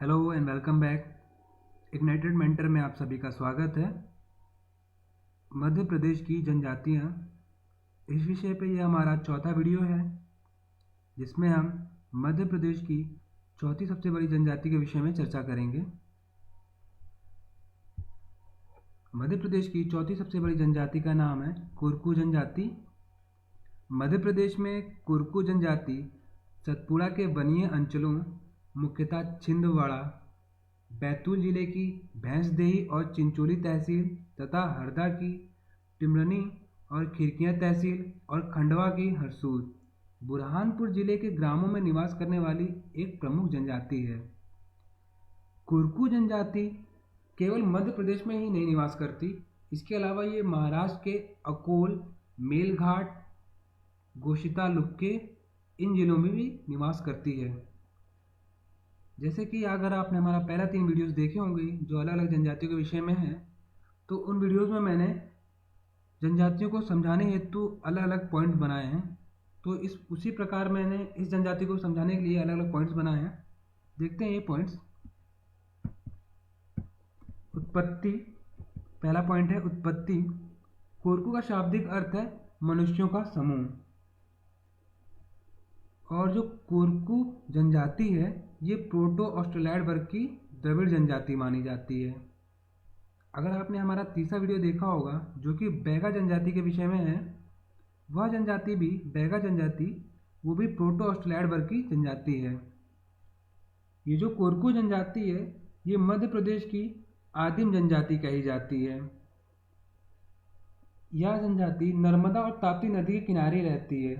Hello and welcome back. Ignited mentor में आप सभी का स्वागत है। मध्य प्रदेश की जनजातियाँ, इस विषय पे यह हमारा चौथा वीडियो है जिसमें हम मध्य प्रदेश की चौथी सबसे बड़ी जनजाति के विषय में चर्चा करेंगे। मध्य प्रदेश की चौथी सबसे बड़ी जनजाति का नाम है कोरकू जनजाति। मध्य प्रदेश में कोरकू जनजाति सतपुड़ा के वनीय अंचलों, मुख्यतः छिंदवाड़ा, बैतूल जिले की भैंसदेही और चिंचोली तहसील तथा हरदा की टिमरनी और खिरकियां तहसील और खंडवा की हरसूद, बुरहानपुर जिले के ग्रामों में निवास करने वाली एक प्रमुख जनजाति है। कोरकू जनजाति केवल मध्य प्रदेश में ही नहीं निवास करती, इसके अलावा ये महाराष्ट्र के अकोल, मेलघाट, गोशिता लुक्के इन जिलों में भी निवास करती है। जैसे कि अगर आपने हमारा पहला 3 वीडियोस देखे होंगे जो अलग अलग जनजातियों के विषय में हैं, तो उन वीडियोस में मैंने जनजातियों को समझाने हेतु अलग अलग पॉइंट बनाए हैं। तो उसी प्रकार मैंने इस जनजाति को समझाने के लिए अलग अलग पॉइंट्स बनाए हैं। देखते हैं ये पॉइंट्स। उत्पत्ति, पहला पॉइंट है उत्पत्ति। कोरकू का शाब्दिक अर्थ है मनुष्यों का समूह। और जो कोरकू जनजाति है ये प्रोटो ऑस्ट्रेलॉइड वर्ग की द्रविड़ जनजाति मानी जाती है। अगर आपने हमारा तीसरा वीडियो देखा होगा जो कि बैगा जनजाति के विषय में है, वह जनजाति भी बैगा जनजाति वो भी प्रोटो ऑस्ट्रेलॉइड वर्ग की जनजाति है। ये जो कोरकू जनजाति है ये मध्य प्रदेश की आदिम जनजाति कही जाती है। यह जनजाति नर्मदा और ताप्ती नदी के किनारे रहती है।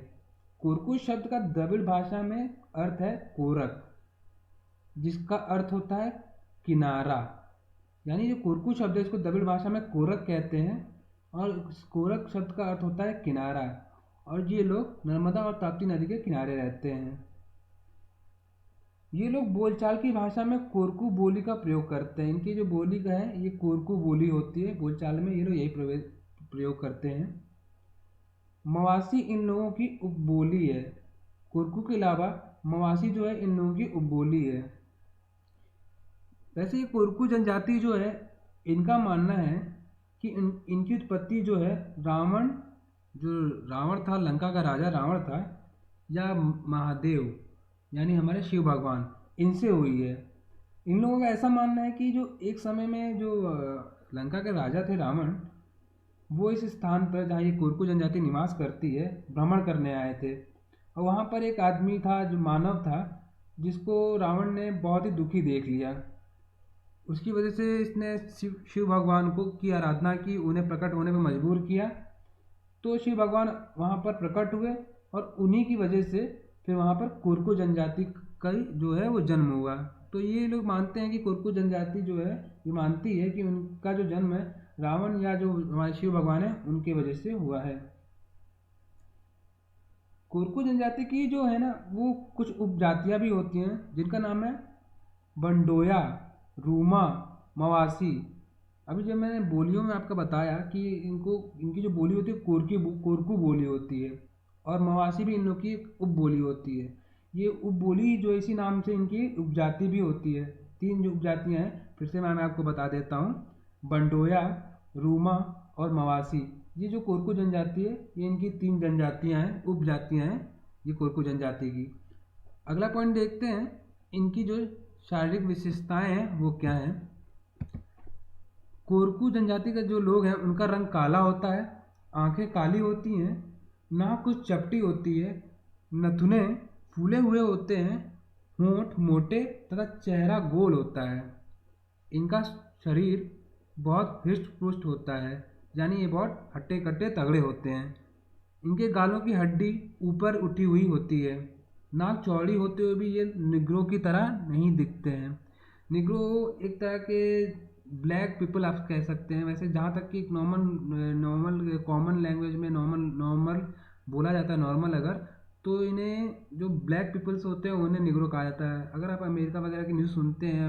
कोरकू शब्द का द्रविड़ भाषा में अर्थ है कोरक, जिसका अर्थ होता है किनारा। यानी जो कोरकू शब्द है इसको द्रविड़ भाषा में कोरक कहते हैं और कोरक शब्द का अर्थ होता है किनारा। और ये लोग नर्मदा और ताप्ती नदी के किनारे रहते हैं। ये लोग बोलचाल की भाषा में कोरकू बोली का प्रयोग करते हैं। इनकी जो बोली का है ये कोरकू बोली होती है। बोलचाल में ये लोग यही प्रयोग करते हैं। मवासी इन लोगों की उपबोली है। कोरकू के अलावा मवासी जो है इन लोगों की उपबोली है। वैसे ये कोरकू जनजाति जो है इनका मानना है कि इनकी उत्पत्ति जो है रावण था, लंका का राजा रावण था, या महादेव यानी हमारे शिव भगवान, इनसे हुई है। इन लोगों का ऐसा मानना है कि जो एक समय में जो लंका के राजा थे रावण, वो इस स्थान पर जहाँ ये कोरकू जनजाति निवास करती है भ्रमण करने आए थे। और वहाँ पर एक आदमी था जो मानव था जिसको रावण ने बहुत ही दुखी देख लिया। उसकी वजह से इसने शिव भगवान को की आराधना की, उन्हें प्रकट होने में मजबूर किया। तो शिव भगवान वहाँ पर प्रकट हुए और उन्हीं की वजह से फिर वहाँ पर कोरकू जनजाति का जो है वो जन्म हुआ। तो ये लोग मानते हैं कि कोरकू जनजाति जो है ये मानती है कि उनका जो जन्म है रावण या जो हमारे शिव भगवान है उनकी वजह से हुआ है। कोरकू जनजाति की जो है ना वो कुछ उपजातियाँ भी होती हैं जिनका नाम है बंडोया, रूमा, मवासी। अभी जब मैंने बोलियों में आपका बताया कि इनकी जो बोली होती है कोरकू बोली होती है और मवासी भी इन लोग की उप बोली होती है। ये उप बोली जो इसी नाम से इनकी उपजाति भी होती है। 3 जो उपजातियाँ हैं फिर से मैं आपको बता देता हूँ। बंडोया, रूमा और मवासी, ये जो कोरकू जनजाति है ये इनकी 3 जनजातियाँ हैं, उपजातियाँ हैं ये कोरकू जनजाति की। अगला पॉइंट देखते हैं, इनकी जो शारीरिक विशेषताएं हैं वो क्या हैं। कोरकू जनजाति के जो लोग हैं उनका रंग काला होता है, आंखें काली होती हैं, नाक कुछ चपटी होती है, नथुने फूले हुए होते हैं, होंठ मोटे तथा चेहरा गोल होता है। इनका शरीर बहुत हृष्ट पुष्ट होता है, यानी ये बहुत हट्टे कट्टे तगड़े होते हैं। इनके गालों की हड्डी ऊपर उठी हुई होती है। नाक चौड़ी होते हुए भी ये निग्रो की तरह नहीं दिखते हैं। निग्रो एक तरह के ब्लैक पीपल आप कह सकते हैं। वैसे जहाँ तक कि एक नॉर्मल कॉमन लैंग्वेज में नॉर्मल बोला जाता है, नॉर्मल अगर, तो इन्हें जो ब्लैक पीपल्स होते हैं उन्हें निग्रो कहा जाता है। अगर आप अमेरिका वगैरह की न्यूज़ सुनते हैं,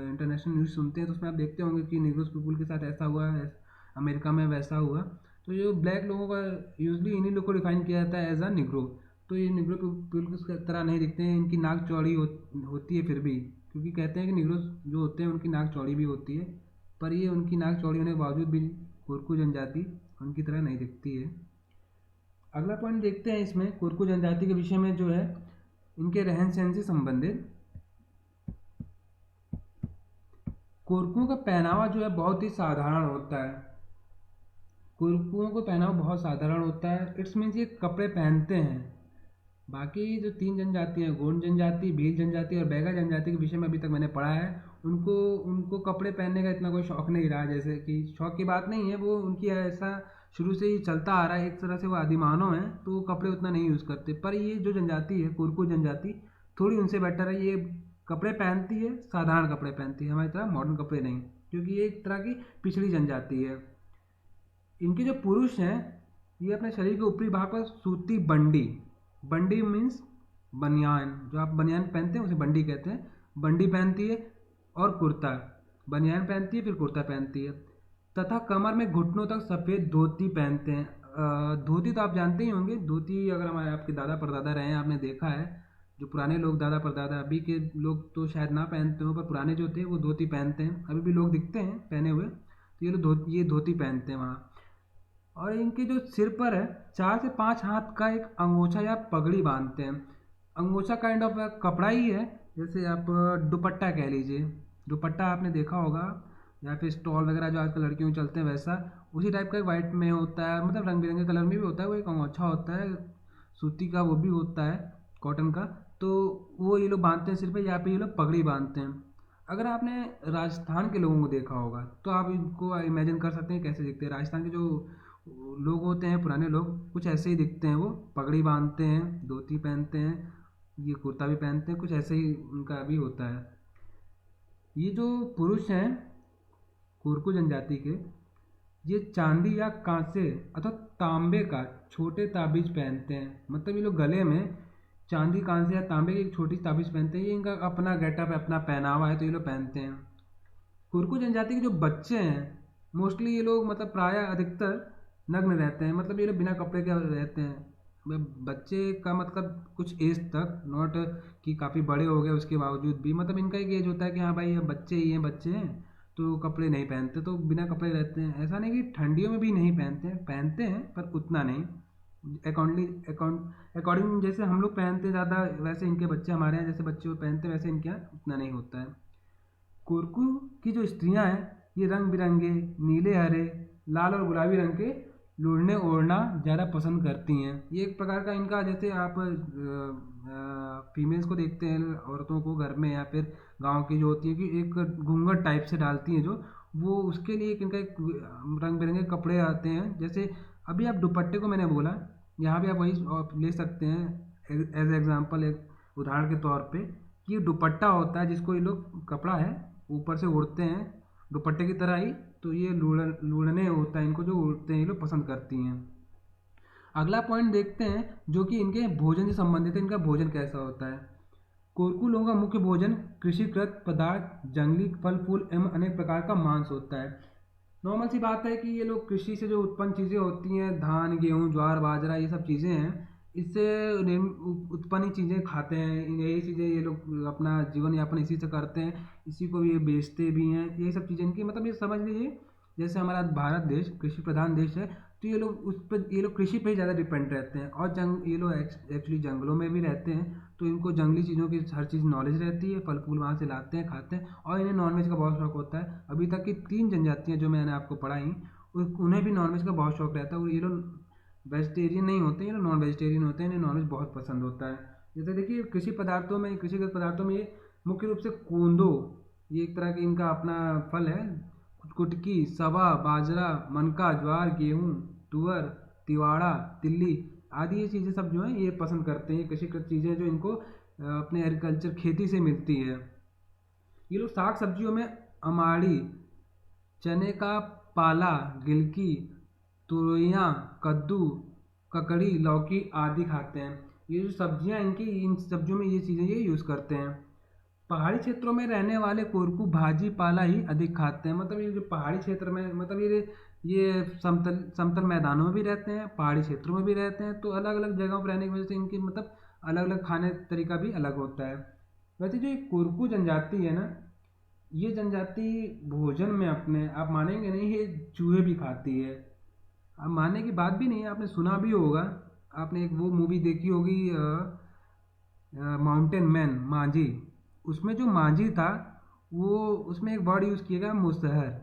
इंटरनेशनल न्यूज़ सुनते हैं, तो उसमें आप देखते होंगे कि निग्रोस पीपल के साथ ऐसा हुआ है, अमेरिका में वैसा हुआ। तो जो ब्लैक लोगों का यूजली इन्हीं लोग को डिफाइन किया जाता है एज अ निग्रो। तो ये निग्रो पीपल की तरह नहीं दिखते हैं। इनकी नाक चौड़ी होती है फिर भी, क्योंकि कहते हैं कि निग्रो जो होते हैं उनकी नाक चौड़ी भी होती है, पर ये उनकी नाक चौड़ी होने के बावजूद भी कोरकू जनजाति उनकी तरह नहीं दिखती है। अगला पॉइंट देखते हैं इसमें कोरकू जनजाति के विषय में जो है इनके रहन सहन से संबंधित। कोरकुओं का पहनावा जो है बहुत ही साधारण होता है। कोरकुओं का पहनावा बहुत साधारण होता है, इट्स मीन्स ये कपड़े पहनते हैं। बाकी जो 3 जनजाति हैं, गोंड जनजाति, भील जनजाति और बैगा जनजाति के विषय में अभी तक मैंने पढ़ा है, उनको उनको कपड़े पहनने का इतना कोई शौक नहीं रहा। जैसे कि शौक की बात नहीं है, वो उनकी ऐसा शुरू से ही चलता आ रहा है, एक तरह से वो आदिमानव हैं, तो वो कपड़े उतना नहीं यूज़ करते। पर ये जो जनजाति है कोरकू जनजाति थोड़ी उनसे बेटर है, ये कपड़े पहनती है, साधारण कपड़े पहनती है, हमारी तरह मॉडर्न कपड़े नहीं, क्योंकि ये एक तरह की पिछड़ी जनजाति है। इनके जो पुरुष हैं ये अपने शरीर के ऊपरी भाग पर सूती बंडी, बंडी मीन्स बनियान, जो आप बनियान पहनते हैं उसे बंडी कहते हैं, बंडी पहनती है और कुर्ता, बनियान पहनती है फिर कुर्ता पहनती है, तथा कमर में घुटनों तक सफ़ेद धोती पहनते हैं। धोती तो आप जानते ही होंगे, धोती अगर हमारे आपके दादा परदादा रहे हैं, आपने देखा है, जो पुराने लोग दादा परदादा, अभी के लोग तो शायद ना पहनते हो, पर पुराने जो थे वो धोती पहनते हैं, अभी भी लोग दिखते हैं पहने हुए, तो ये लोग ये धोती पहनते हैं वहाँ। और इनके जो सिर पर है 4 से 5 हाथ का एक अंगोछा या पगड़ी बांधते हैं। अंगोछा काइंड ऑफ कपड़ा ही है, जैसे आप दुपट्टा कह लीजिए, दुपट्टा आपने देखा होगा, या फिर स्टॉल वगैरह जो आजकल लड़कियों में चलते हैं वैसा, उसी टाइप का एक वाइट में होता है, मतलब रंग बिरंगे कलर में भी होता है, वो एक अंगोछा होता है सूती का, वो भी होता है कॉटन का, तो वो ये लोग बांधते हैं सिर पे, या फिर ये लोग पगड़ी बांधते हैं। अगर आपने राजस्थान के लोगों को देखा होगा तो आप इनको इमेजिन कर सकते हैं कैसे दिखते हैं। राजस्थान के जो लोग होते हैं, पुराने लोग, कुछ ऐसे ही दिखते हैं, वो पगड़ी बांधते हैं, धोती पहनते हैं, ये कुर्ता भी पहनते हैं, कुछ ऐसे ही उनका भी होता है। ये जो पुरुष हैं कोरकू जनजाति के, ये चांदी या कांसे अथवा तांबे का छोटे ताबीज पहनते हैं, मतलब ये लोग गले में चांदी, कांसे या तांबे की एक छोटी ताबीज पहनते हैं, ये इनका अपना गेटअप है, अपना पहनावा है, तो ये लोग पहनते हैं। कोरकू जनजाति के जो बच्चे हैं मोस्टली ये लोग मतलब प्रायः अधिकतर नग्न रहते हैं, मतलब ये लोग बिना कपड़े के रहते हैं। बच्चे का मतलब कुछ एज तक, नॉट कि काफ़ी बड़े हो गए उसके बावजूद भी, मतलब इनका एक एज होता है कि हाँ भाई ये बच्चे ही हैं, बच्चे हैं तो कपड़े नहीं पहनते, तो बिना कपड़े रहते हैं। ऐसा नहीं कि ठंडियों में भी नहीं पहनते हैं, पहनते हैं पर उतना नहीं, अकॉर्डिंग जैसे हम लोग पहनते हैं ज़्यादा, वैसे इनके बच्चे हमारे यहाँ जैसे बच्चे पहनते हैं वैसे इनके यहाँ उतना नहीं होता है। कोरकू की जो स्त्रियां हैं ये रंग बिरंगे नीले, हरे, लाल और गुलाबी रंग के लोढ़ने ओढ़ना ज़्यादा पसंद करती हैं। ये एक प्रकार का इनका, जैसे आप फीमेल्स को देखते हैं औरतों को घर में या फिर गांव की जो होती है कि एक घूंघट टाइप से डालती हैं जो, वो उसके लिए एक इनका एक रंग बिरंगे कपड़े आते हैं। जैसे अभी आप दुपट्टे को मैंने बोला, यहाँ भी आप वही ले सकते हैं एज एग्जाम्पल, एक उदाहरण के तौर पे, कि ये दुपट्टा होता है जिसको ये लोग कपड़ा है ऊपर से ओढ़ते हैं दुपट्टे की तरह ही, तो ये लूढ़ने होता है इनको, जो ओढ़ते हैं ये लोग पसंद करती हैं। अगला पॉइंट देखते हैं जो कि इनके भोजन से संबंधित है, इनका भोजन कैसा होता है। कोरकू लोगों का मुख्य भोजन कृषिकृत पदार्थ, जंगली फल फूल एवं अनेक प्रकार का मांस होता है। नॉर्मल सी बात है कि ये लोग कृषि से जो उत्पन्न चीज़ें होती हैं, धान, गेहूँ, ज्वार, बाजरा, ये सब चीज़ें हैं, इससे उत्पन्न ही चीज़ें खाते हैं, यही चीज़ें ये लोग अपना जीवन यापन इसी से करते हैं, इसी को ये बेचते भी हैं, यही सब चीज़ें इनकी, मतलब ये समझ लीजिए जैसे हमारा भारत देश कृषि प्रधान देश है, तो ये लोग उस पर, ये लोग कृषि पे ही ज़्यादा डिपेंड रहते हैं। और ये लोग एक्चुअली जंगलों में भी रहते हैं, तो इनको जंगली चीज़ों की हर चीज़ नॉलेज रहती है, फल फूल वहाँ से लाते हैं, खाते हैं, और इन्हें नॉनवेज का बहुत शौक होता है। अभी तक की 3 जनजातियाँ जो मैंने आपको पढ़ाई, उन्हें भी नॉनवेज का बहुत शौक रहता है, और ये लोग वेजिटेरियन नहीं होते, ये लोग नॉन वेजिटेरियन होते हैं, इन्हें नॉनवेज बहुत पसंद होता है। जैसे देखिए कृषि पदार्थों में, कृषिगत पदार्थों में ये मुख्य रूप से कोंदो, ये एक तरह की इनका अपना फल है, कुटकी, सवा, बाजरा, मनका, ज्वार, गेहूँ, तुअर, तिवाड़ा, तिल्ली आदि ये चीज़ें सब जो हैं ये पसंद करते हैं। ये कृषिगत चीज़ें जो इनको अपने एग्रीकल्चर खेती से मिलती है। ये लोग साग सब्जियों में अमाड़ी, चने का पाला, गिलकी, तुरइयाँ, कद्दू, ककड़ी, लौकी आदि खाते हैं। ये जो सब्जियां इनकी, इन सब्जियों में ये चीज़ें ये यूज़ करते हैं। पहाड़ी क्षेत्रों में रहने वाले कोरकू भाजी पाला ही अधिक खाते हैं, मतलब ये जो पहाड़ी क्षेत्र में, मतलब ये समतल समतल मैदानों में भी रहते हैं, पहाड़ी क्षेत्रों में भी रहते हैं, तो अलग अलग जगहों पर रहने की वजह से इनकी मतलब अलग अलग खाने तरीका भी अलग होता है। वैसे जो ये कोरकू जनजाति है ना, ये जनजाति भोजन में अपने, आप मानेंगे नहीं, ये चूहे भी खाती है। अब मानने की बात भी नहीं है, आपने सुना भी होगा, आपने एक वो मूवी देखी होगी माउंटेन मैन, मांझी। उसमें जो मांझी था, वो उसमें एक वर्ड यूज़ किया गया मुसहर।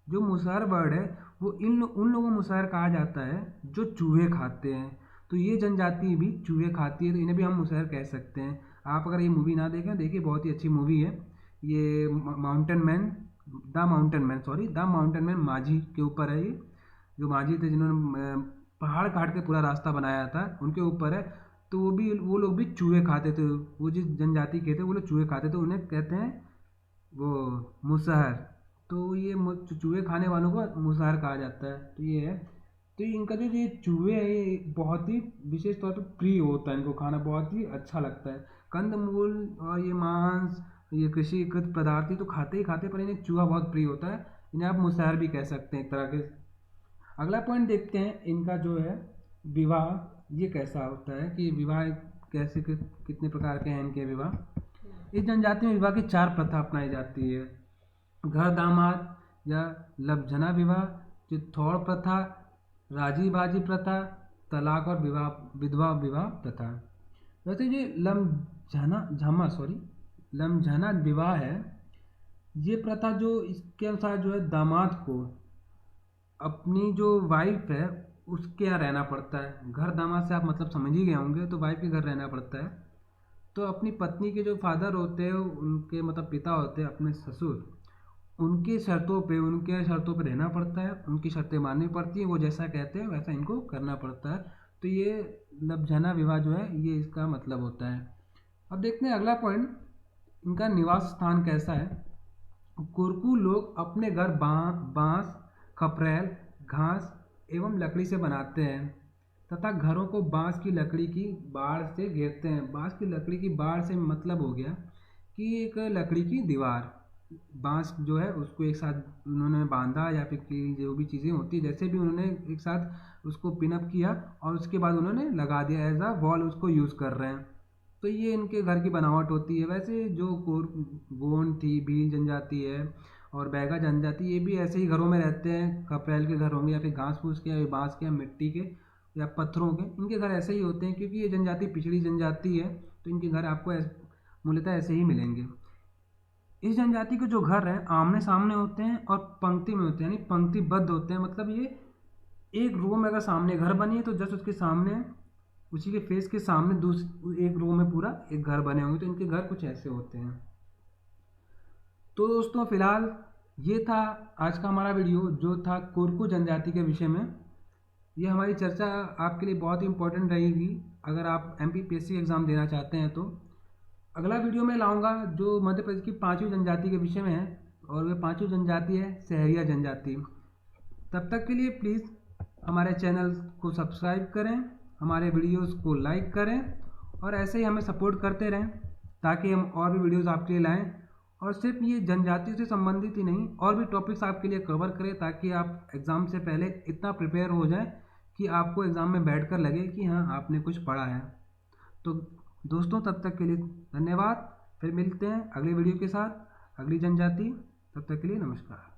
जो मुसहर वर्ड है, वो उन लोगों को मुसहर कहा जाता है जो चूहे खाते हैं। तो ये जनजाति भी चूहे खाती है, तो इन्हें भी हम मुसहर कह सकते हैं। आप अगर ये मूवी ना देखें, देखिए बहुत ही अच्छी मूवी है ये, mountain man, the mountain man Manjhi के ऊपर है ये। जो मांझी थे जिन्होंने पहाड़ काट के पूरा रास्ता बनाया था, उनके ऊपर है। तो वो लोग भी चूहे खाते थे। वो जिस जनजाति के थे वो लोग चूहे खाते थे, उन्हें कहते हैं वो मुसहर। तो ये चूहे खाने वालों को मुसहर कहा जाता है। तो ये है। तो इनका जो ये चूहे है, ये बहुत ही विशेष तौर पर प्रिय होता है, इनको खाना बहुत ही अच्छा लगता है। कंदमूल और ये मांस, ये कृषिकृत पदार्थ ही तो खाते ही खाते, पर इन्हें चूहा बहुत प्रिय होता है। इन्हें आप मुसहर भी कह सकते हैं एक तरह के। अगला पॉइंट देखते हैं इनका जो है विवाह, ये कैसा होता है कि विवाह कैसे कितने प्रकार के हैं इनके विवाह। इस जनजाति में विवाह की 4 प्रथा अपनाई जाती है। घर दामाद या लबझना विवाह, चित्तौड़ प्रथा, राजी बाजी प्रथा, तलाक और विधवा विवाह प्रथा। वैसे ये लमझना विवाह है, ये प्रथा जो इसके अनुसार जो है दामाद को अपनी जो वाइफ है उसके यहाँ रहना पड़ता है। घर दामाद से आप मतलब समझ ही गए होंगे, तो वाइफ के घर रहना पड़ता है। तो अपनी पत्नी के जो फादर होते हैं, उनके मतलब पिता होते हैं, अपने ससुर, उनके शर्तों पे रहना पड़ता है, उनकी शर्तें माननी पड़ती हैं, वो जैसा कहते हैं वैसा इनको करना पड़ता है। तो ये लबझना विवाह जो है, ये इसका मतलब होता है। अब देखते हैं अगला पॉइंट, इनका निवास स्थान कैसा है। कोरकू लोग अपने घर बांस, खपरेल, घास एवं लकड़ी से बनाते हैं तथा घरों को बांस की लकड़ी की बाड़ से घेरते हैं। बांस की लकड़ी की बाड़ से मतलब हो गया कि एक लकड़ी की दीवार, बांस जो है उसको एक साथ उन्होंने बांधा, या फिर कि जो भी चीज़ें होती है जैसे भी उन्होंने एक साथ उसको पिनअप किया और उसके बाद उन्होंने लगा दिया, एज अ वॉल उसको यूज़ कर रहे हैं। तो ये इनके घर की बनावट होती है। वैसे जो गोंड थी, भील जनजाति है और बैगा जनजाति, ये भी ऐसे ही घरों में रहते हैं। खपरेल के घर होंगे या फिर घास फूस के या बांस के या मिट्टी के या पत्थरों के, इनके घर ऐसे ही होते हैं क्योंकि ये जनजाति पिछड़ी जनजाति है। तो इनके घर आपको मूलतः ऐसे ही मिलेंगे। इस जनजाति के जो घर हैं आमने सामने होते हैं और पंक्ति में होते हैं, यानी पंक्तिबद्ध होते हैं। मतलब ये एक रो में अगर सामने घर बनी है तो जस्ट उसके सामने, उसी के फेस के सामने दूसरी एक रो में पूरा एक घर बने होंगे। तो इनके घर कुछ ऐसे होते हैं। तो दोस्तों फिलहाल ये था आज का हमारा वीडियो, जो था कोरकू जनजाति के विषय में। ये हमारी चर्चा आपके लिए बहुत ही इंपॉर्टेंट रहेगी अगर आप MPPSC एग्ज़ाम देना चाहते हैं। तो अगला वीडियो में लाऊंगा जो मध्य प्रदेश की 5वीं जनजाति के विषय में है, और वे 5वीं जनजाति है सहरिया जनजाति। तब तक के लिए प्लीज़ हमारे चैनल को सब्सक्राइब करें, हमारे वीडियोस को लाइक करें और ऐसे ही हमें सपोर्ट करते रहें ताकि हम और भी वीडियोस आपके लिए लाएं। और सिर्फ ये जनजाति से संबंधित ही नहीं, और भी टॉपिक्स आपके लिए कवर करें ताकि आप एग्ज़ाम से पहले इतना प्रिपेयर हो जाएं कि आपको एग्ज़ाम में बैठकर लगे कि हाँ आपने कुछ पढ़ा है। तो दोस्तों तब तक के लिए धन्यवाद। फिर मिलते हैं अगले वीडियो के साथ, अगली जनजाति। तब तक के लिए नमस्कार।